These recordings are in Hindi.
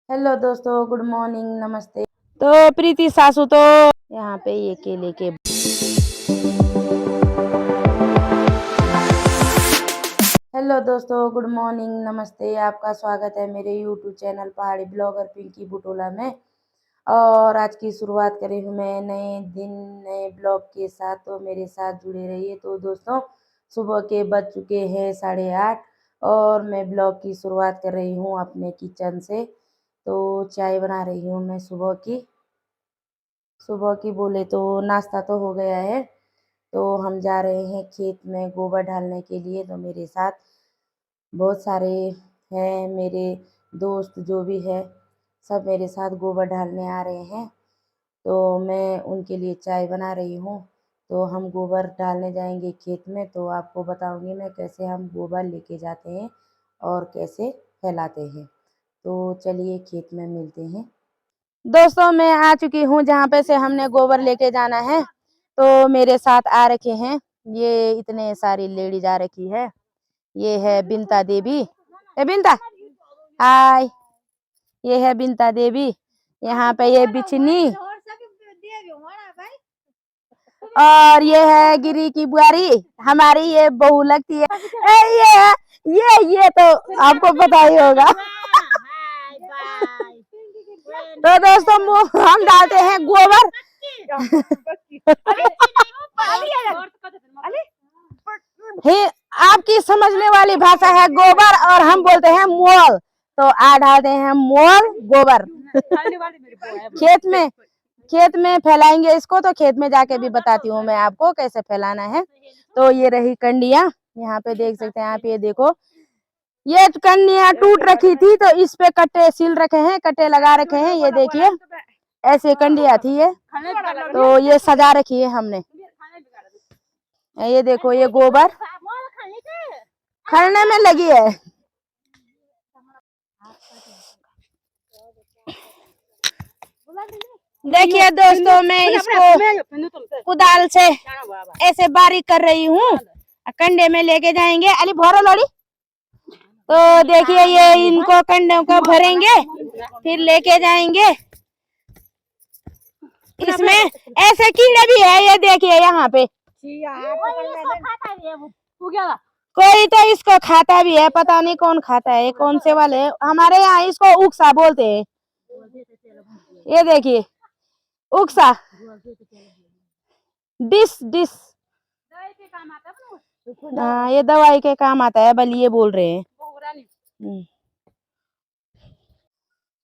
हेलो दोस्तों, गुड मॉर्निंग, नमस्ते। तो प्रीति सासू तो यहाँ पे ये केले के हेलो दोस्तों, गुड मॉर्निंग, नमस्ते। आपका स्वागत है मेरे यूट्यूब चैनल पहाड़ी ब्लॉगर पिंकी बुटोला में। और आज की शुरुआत करी हूँ मैं नए दिन नए ब्लॉग के साथ, तो मेरे साथ जुड़े रहिए। तो दोस्तों, सुबह के बज चुके हैं 8:30 और मैं ब्लॉग की शुरुआत कर रही हूँ अपने किचन से। तो चाय बना रही हूँ मैं सुबह की बोले तो नाश्ता तो हो गया है। तो हम जा रहे हैं खेत में गोबर डालने के लिए। तो मेरे साथ बहुत सारे हैं, मेरे दोस्त जो भी है सब मेरे साथ गोबर डालने आ रहे हैं। तो मैं उनके लिए चाय बना रही हूँ। तो हम गोबर डालने जाएंगे खेत में, तो आपको बताऊंगी मैं कैसे हम गोबर लेके जाते हैं और कैसे फैलाते हैं। तो चलिए खेत में मिलते हैं। दोस्तों, मैं आ चुकी हूँ जहाँ पे से हमने गोबर लेके जाना है। तो मेरे साथ आ रखे हैं, ये इतने सारी लेडीज आ रखी है। ये है बिंता देवी। ए बिंता, हाय। ये है बिंता देवी। यहाँ पे ये बिचनी और ये है गिरी की बुआरी, हमारी ये बहू लगती है। ये तो आपको पता ही होगा। तो दोस्तों, हम डालते हैं गोबर। ही आपकी समझने वाली भाषा है गोबर और हम बोलते हैं मोल। तो आ डालते हैं मोल गोबर खेत में फैलाएंगे इसको। तो खेत में जाके भी बताती हूँ मैं आपको कैसे फैलाना है। तो ये रही कंडियां, यहाँ पे देख सकते हैं आप। ये देखो, ये कंडियां टूट रखी थी तो इस पे कट्टे सिल रखे हैं, कट्टे लगा रखे हैं। ये देखिए, ऐसे कंडियां थी ये, तो ये सजा रखी है हमने। ये देखो, ये गोबर खड़ने में लगी है। देखिए दोस्तों, मैं इसको कुदाल से ऐसे बारीक कर रही हूँ। कंडे में लेके जाएंगे अली भरो लोड़ी। तो देखिए, ये इनको कंडों को भरेंगे फिर लेके जाएंगे। इसमें ऐसे कीड़े भी है, ये देखिए यहाँ पे। कोई तो इसको खाता भी है, पता नहीं कौन खाता है, कौन से वाले। हमारे यहाँ इसको उकसा बोलते हैं। ये देखिए, उकसा डिस डिस। हाँ, ये दवाई के काम आता है, बलिए बोल रहे हैं।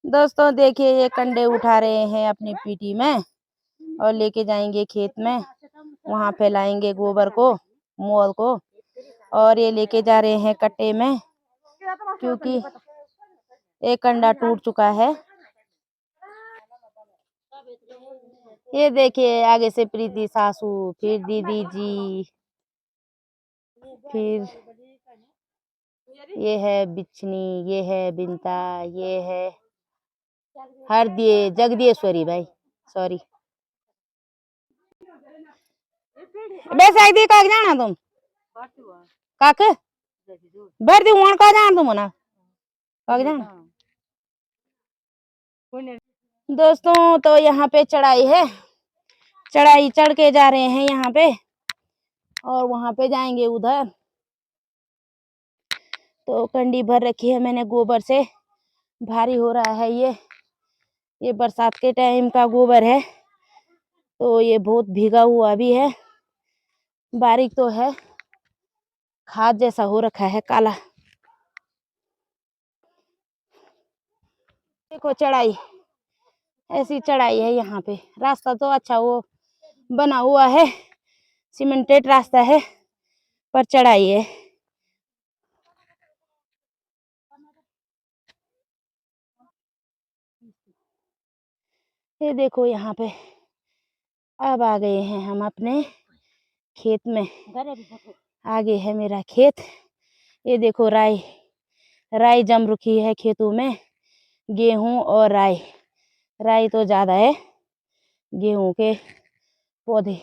दोस्तों देखिए, ये कंडे उठा रहे हैं अपनी पीठी में और लेके जाएंगे खेत में। वहां फैलाएंगे गोबर को, मोल को। और ये लेके जा रहे हैं कट्टे में, क्योंकि एक कंडा टूट चुका है। ये देखिए, आगे से प्रीति सासू, फिर दीदी जी, फिर ये है बिचनी, ये है बिंता, ये है जगदीश्वरी भाई, सॉरी। बेसाई काक जाना तुम काक भर दी वहां का जाना तुम ना काक जाना। दोस्तों, तो यहाँ पे चढ़ाई है, चढ़ाई चढ़ के जा रहे हैं यहाँ पे और वहां पे जाएंगे उधर। तो कंडी भर रखी है मैंने गोबर से, भारी हो रहा है ये बरसात के टाइम का गोबर है। तो ये बहुत भीगा हुआ भी है, बारीक तो है, खाद जैसा हो रखा है काला। देखो चढ़ाई, ऐसी चढ़ाई है यहाँ पे। रास्ता तो अच्छा वो बना हुआ है, सीमेंटेड रास्ता है, पर चढ़ाई है। ये देखो, यहाँ पे अब आ गए हैं हम अपने खेत में। आगे है मेरा खेत। ये देखो, राई जम रखी है खेतों में, गेहूं और राई तो ज्यादा है। गेहूं के पौधे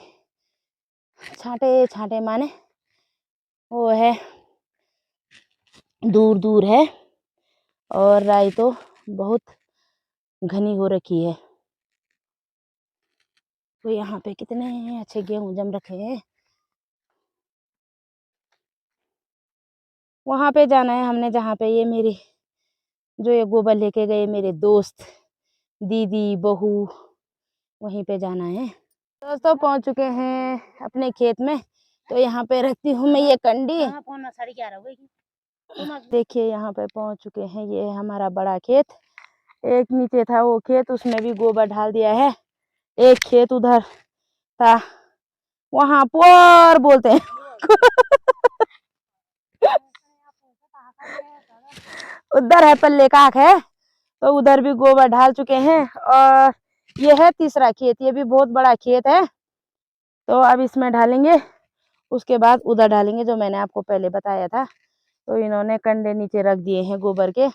छांटे छांटे माने वो है, दूर दूर है। और राई तो बहुत घनी हो रखी है। तो यहाँ पे कितने अच्छे गेहूं जम रखे हैं। वहां पे जाना है हमने जहाँ पे ये मेरी जो ये गोबर लेके गए मेरे दोस्त, दीदी, बहू, वहीं पे जाना है। दोस्तों पहुंच चुके हैं अपने खेत में। तो यहाँ पे रखती हूँ मैं ये कंडी। देखिए यहाँ पे पहुंच चुके हैं, ये है हमारा बड़ा खेत। एक नीचे था वो खेत, उसमें भी गोबर डाल दिया है। एक खेत उधर था, वहां पर बोलते हैं उधर है पल्ले काक है, तो उधर भी गोबर डाल चुके हैं। और ये है तीसरा खेत, ये भी बहुत बड़ा खेत है। तो अब इसमें डालेंगे, उसके बाद उधर डालेंगे जो मैंने आपको पहले बताया था। तो इन्होंने कंडे नीचे रख दिए हैं गोबर के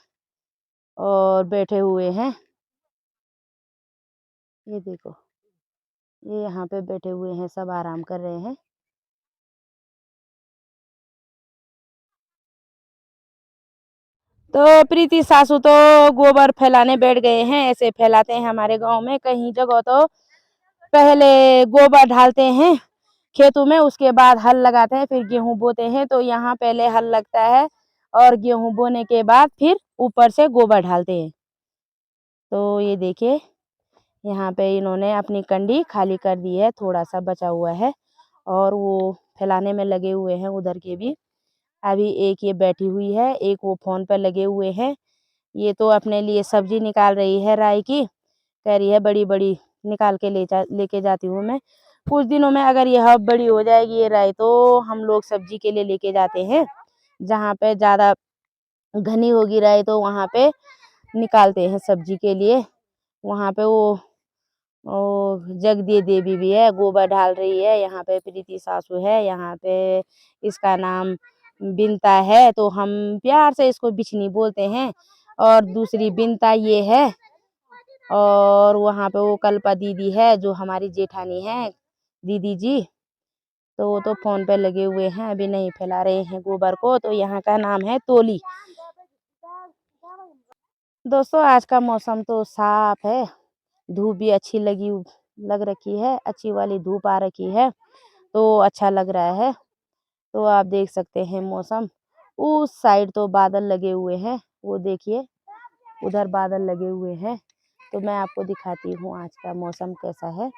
और बैठे हुए हैं। ये देखो, ये यहाँ पे बैठे हुए हैं, सब आराम कर रहे हैं। तो प्रीति सासू तो गोबर फैलाने बैठ गए हैं। ऐसे फैलाते हैं हमारे गांव में, कहीं जगह तो पहले गोबर डालते हैं खेतों में, उसके बाद हल लगाते हैं, फिर गेहूं बोते हैं। तो यहाँ पहले हल लगता है और गेहूं बोने के बाद फिर ऊपर से गोबर डालते हैं। तो ये देखिए यहाँ पे इन्होंने अपनी कंडी खाली कर दी है, थोड़ा सा बचा हुआ है और वो फैलाने में लगे हुए हैं उधर के भी। अभी एक ये बैठी हुई है, एक वो फोन पर लगे हुए हैं। ये तो अपने लिए सब्जी निकाल रही है राई की, कह रही है बड़ी बड़ी निकाल के लेके जाती हूँ मैं। कुछ दिनों में अगर यह बड़ी हो जाएगी ये राई, तो हम लोग सब्जी के लिए लेके जाते हैं। जहाँ पे ज्यादा घनी होगी राई तो वहाँ पे निकालते हैं सब्जी के लिए। वहाँ पे वो जगदी देवी भी है, गोबर डाल रही है। यहाँ पे प्रीति सासू है, यहाँ पे इसका नाम बिनता है, तो हम प्यार से इसको बिछनी बोलते हैं। और दूसरी बिनता ये है। और वहाँ पे वो कल्पा दीदी है जो हमारी जेठानी है, दीदी जी। तो वो तो फोन पे लगे हुए हैं, अभी नहीं फैला रहे हैं गोबर को। तो यहाँ का नाम है तोली। दोस्तों आज का मौसम तो साफ है, धूप भी अच्छी लग रखी है, अच्छी वाली धूप आ रखी है, तो अच्छा लग रहा है। तो आप देख सकते हैं मौसम, उस साइड तो बादल लगे हुए हैं, वो देखिए उधर बादल लगे हुए हैं। तो मैं आपको दिखाती हूँ आज का मौसम कैसा है।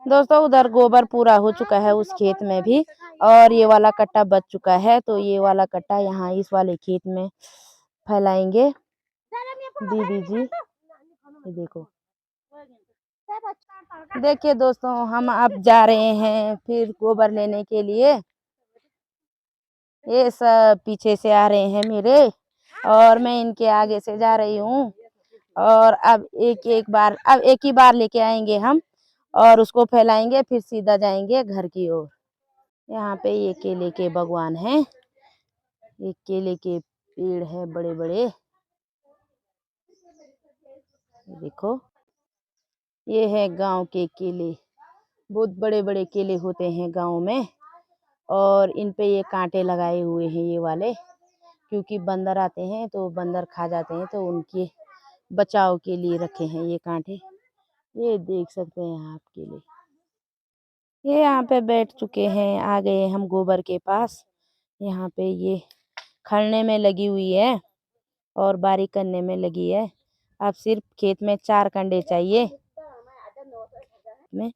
दोस्तों उधर गोबर पूरा हो चुका है उस खेत में भी, और ये वाला कट्टा बच चुका है। तो ये वाला कट्टा यहाँ इस वाले खेत में फैलाएंगे दीदी जी। ये देखो, देखिए दोस्तों हम अब जा रहे हैं फिर गोबर लेने के लिए। ये सब पीछे से आ रहे हैं मेरे, और मैं इनके आगे से जा रही हूँ। और अब एक ही बार लेके आएंगे हम और उसको फैलाएंगे, फिर सीधा जाएंगे घर की ओर। यहाँ पे ये केले के बागवान हैं, ये केले के पेड़ है बड़े बड़े, देखो ये है गांव के केले। बहुत बड़े बड़े केले होते हैं गांव में, और इन पे ये कांटे लगाए हुए हैं ये वाले, क्योंकि बंदर आते हैं तो बंदर खा जाते हैं, तो उनके बचाव के लिए रखे हैं ये कांटे। ये देख सकते हैं आप केले। ये यहाँ पे बैठ चुके हैं, आ गए हम गोबर के पास। यहाँ पे ये खड़ने में लगी हुई है और बारी करने में लगी है। अब सिर्फ खेत में 4 कंडे चाहिए। में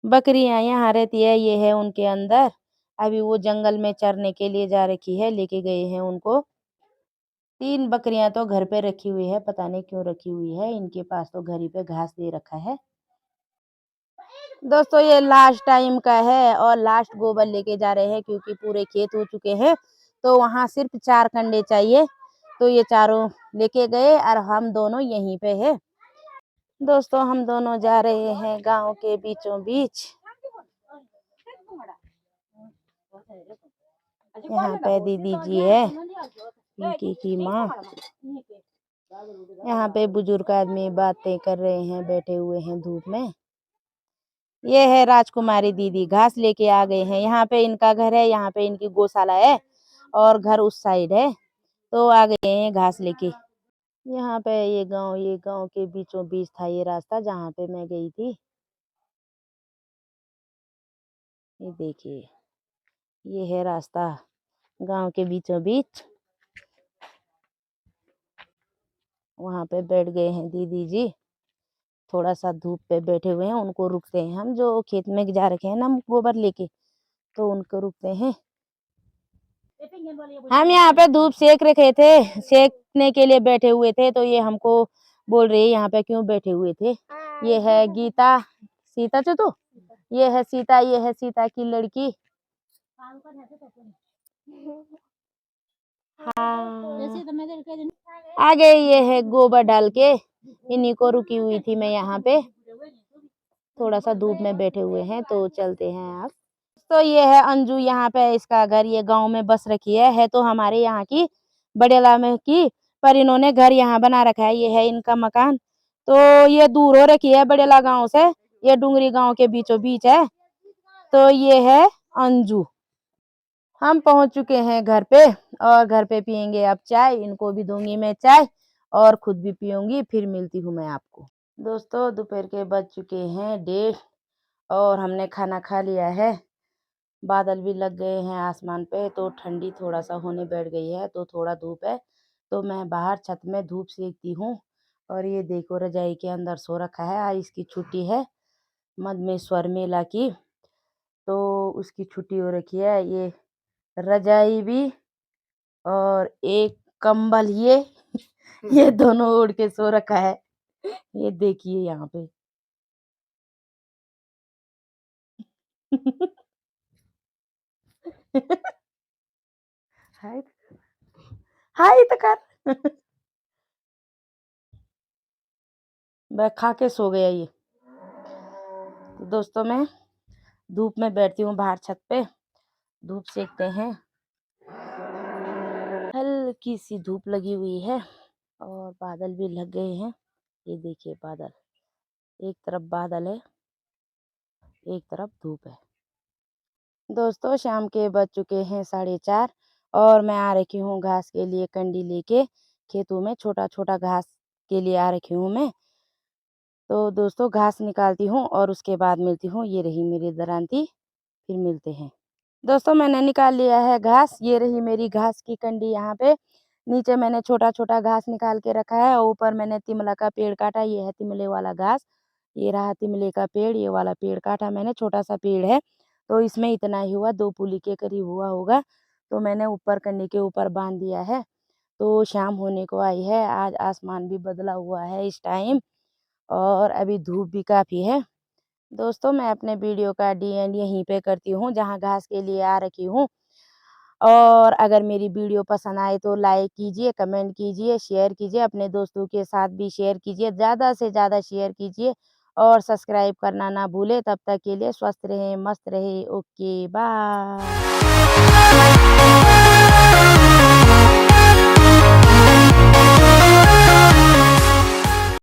बकरियां यहाँ रहती है, ये है उनके अंदर। अभी वो जंगल में चरने के लिए जा रखी है, लेके गए हैं उनको। 3 बकरियां तो घर पे रखी हुई है, पता नहीं क्यों रखी हुई है, इनके पास तो घर ही पे घास दे रखा है। दोस्तों ये लास्ट टाइम का है और लास्ट गोबर लेके जा रहे हैं, क्योंकि पूरे खेत हो चुके हैं, तो वहाँ सिर्फ 4 कंडे चाहिए। तो ये चारों लेके गए और हम दोनों यहीं पे है। दोस्तों हम दोनों जा रहे हैं गांव के बीचों बीच। यहाँ पे दीदी जी है, पिंकी की माँ। यहाँ पे बुजुर्ग आदमी बातें कर रहे हैं, बैठे हुए हैं धूप में। ये है राजकुमारी दीदी, घास लेके आ गए हैं। यहाँ पे इनका घर है, यहाँ पे इनकी गौशाला है और घर उस साइड है, तो आ गए हैं घास लेके। यहाँ पे ये गांव के बीचों बीच था ये रास्ता जहाँ पे मैं गई थी। ये देखिए, ये है रास्ता गांव के बीचों बीच। वहाँ पे बैठ गए हैं दीदी जी, थोड़ा सा धूप पे बैठे हुए हैं। उनको रुकते हैं हम, जो खेत में जा रखे हैं ना गोबर लेके, तो उनको रुकते हैं। हम यहाँ पे धूप सेक रखे थे, सेकने के लिए बैठे हुए थे, तो ये हमको बोल रही है यहाँ पे क्यों बैठे हुए थे। ये है गीता, सीता चतु, ये है सीता, ये है सीता की लड़की। हाँ आगे ये है गोबर डाल के, इन्हीं को रुकी हुई थी मैं यहाँ पे। थोड़ा सा धूप में बैठे हुए हैं, तो चलते हैं आप। तो ये है अंजू, यहाँ पे इसका घर, ये गांव में बस रखी है तो हमारे यहाँ की बड़ेला में की, पर इन्होंने घर यहाँ बना रखा है। ये है इनका मकान, तो ये दूर हो रखी है बड़ेला गांव से, ये डुंगरी गांव के बीचों बीच है। तो ये है अंजू। हम पहुंच चुके हैं घर पे, और घर पे पियेंगे अब चाय। इनको भी दूंगी मैं चाय और खुद भी पीऊंगी, फिर मिलती हूँ मैं आपको। दोस्तों दोपहर के बज चुके हैं 1:30 और हमने खाना खा लिया है। बादल भी लग गए हैं आसमान पे, तो ठंडी थोड़ा सा होने बैठ गई है, तो थोड़ा धूप है, तो मैं बाहर छत में धूप सेकती हूँ। और ये देखो रजाई के अंदर सो रखा है, आज इसकी छुट्टी है मधमेश्वर मेला की, तो उसकी छुट्टी हो रखी है। ये रजाई भी और एक कंबल ये दोनों ओढ़ के सो रखा है। ये देखिए यहाँ पे हाय हाय तो कर मैं खा के सो गया ये। तो दोस्तों मैं धूप में बैठती हूँ बाहर छत पे, धूप सेकते हैं। हल्की सी धूप लगी हुई है और बादल भी लग गए हैं। ये देखिए बादल, एक तरफ बादल है, एक तरफ धूप है। दोस्तों शाम के बज चुके हैं 4:30 और मैं आ रखी हूँ घास के लिए कंडी लेके। खेतों में छोटा छोटा घास के लिए आ रखी हूँ मैं। तो दोस्तों घास निकालती हूँ और उसके बाद मिलती हूँ। ये रही मेरी दरांती, फिर मिलते हैं। दोस्तों मैंने निकाल लिया है घास, ये रही मेरी घास की कंडी। यहाँ पे नीचे मैंने छोटा छोटा घास निकाल के रखा है, और ऊपर मैंने तिमला का पेड़ काटा। ये है तिमले वाला घास, ये रहा तिमले का पेड़, ये वाला पेड़ काटा मैंने, छोटा सा पेड़ है, तो इसमें इतना ही हुआ, 2 पुली के करीब हुआ होगा। तो मैंने ऊपर कंडी के ऊपर बांध दिया है। तो शाम होने को आई है, आज आसमान भी बदला हुआ है इस टाइम, और अभी धूप भी काफ़ी है। दोस्तों मैं अपने वीडियो का डी एंड यहीं पे करती हूँ, जहाँ घास के लिए आ रखी हूँ। और अगर मेरी वीडियो पसंद आए तो लाइक कीजिए, कमेंट कीजिए, शेयर कीजिए, अपने दोस्तों के साथ भी शेयर कीजिए, ज़्यादा से ज़्यादा शेयर कीजिए, और सब्सक्राइब करना ना भूलें। तब तक के लिए स्वस्थ रहें, मस्त रहें। Okay bye.